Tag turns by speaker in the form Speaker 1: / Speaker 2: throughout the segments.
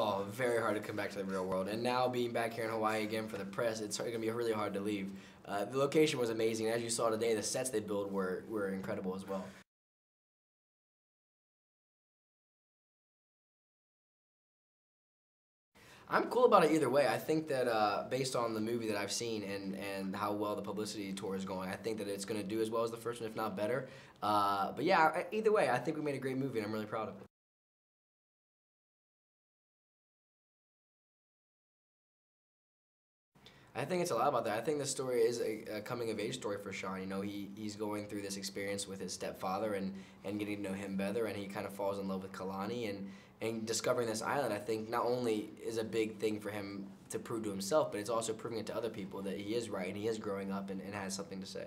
Speaker 1: Oh, very hard to come back to the real world. And now being back here in Hawaii again for the press, it's going to be really hard to leave. The location was amazing. As you saw today, the sets they built were incredible as well. I'm cool about it either way. I think that based on the movie that I've seen and how well the publicity tour is going, I think that it's going to do as well as the first one, if not better. But yeah, either way, I think we made a great movie, and I'm really proud of it. I think it's a lot about that. I think the story is a coming of age story for Sean. You know, he's going through this experience with his stepfather and getting to know him better, and he kind of falls in love with Kalani and discovering this island. I think not only is a big thing for him to prove to himself, but it's also proving it to other people that he is right and he is growing up and has something to say.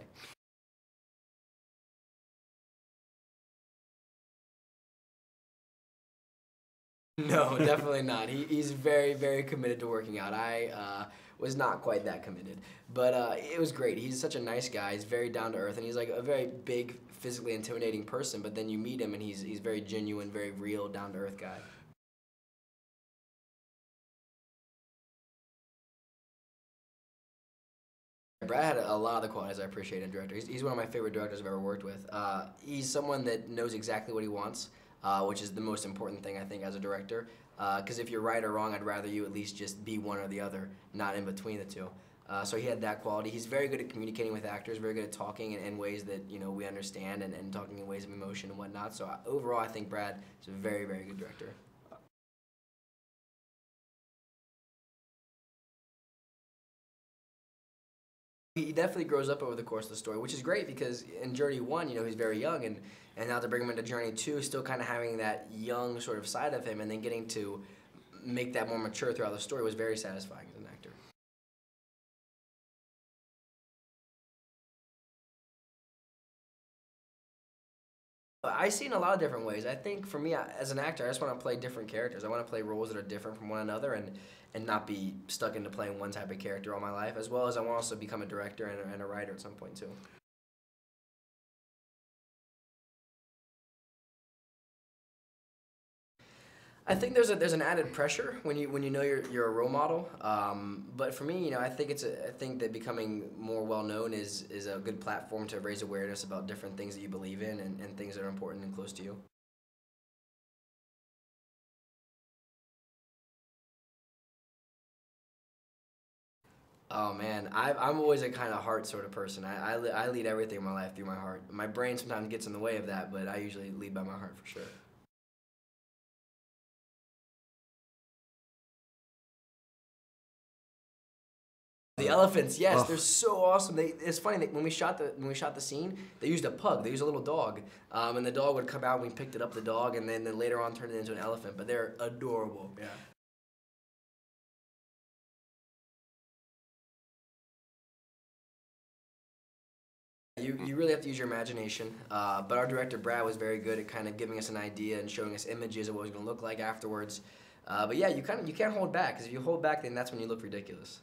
Speaker 1: No, definitely not. He's very, very committed to working out. I was not quite that committed, but it was great. He's such a nice guy. He's very down to earth, and he's like a very big, physically intimidating person. But then you meet him, and he's very genuine, very real, down to earth guy. Brad had a lot of the qualities I appreciate in a director. He's one of my favorite directors I've ever worked with. He's someone that knows exactly what he wants, which is the most important thing I think as a director. Because if you're right or wrong, I'd rather you at least just be one or the other, not in between the two. So he had that quality. He's very good at communicating with actors, very good at talking in ways that we understand and talking in ways of emotion and whatnot. So overall, I think Brad is a very, very good director. He definitely grows up over the course of the story, which is great because in Journey 1, he's very young, and now to bring him into Journey 2, still kind of having that young sort of side of him, and then getting to make that more mature throughout the story was very satisfying as an actor. I see in a lot of different ways. I think for me, as an actor, I just want to play different characters. I want to play roles that are different from one another and not be stuck into playing one type of character all my life, as well as I want to also become a director and a writer at some point, too. I think there's an added pressure when you know you're a role model. But for me, I think that becoming more well known is a good platform to raise awareness about different things that you believe in and things that are important and close to you. Oh man, I'm always a kind of heart sort of person. I lead everything in my life through my heart. My brain sometimes gets in the way of that, but I usually lead by my heart for sure. The elephants, yes, they're so awesome. It's funny that when we shot the scene, they used a pug. They used a little dog, and the dog would come out. We picked it up, the dog, and then later on turned it into an elephant. But they're adorable. Yeah. You really have to use your imagination. But our director Brad was very good at kind of giving us an idea and showing us images of what it was going to look like afterwards. But yeah, you can't hold back because if you hold back, then that's when you look ridiculous.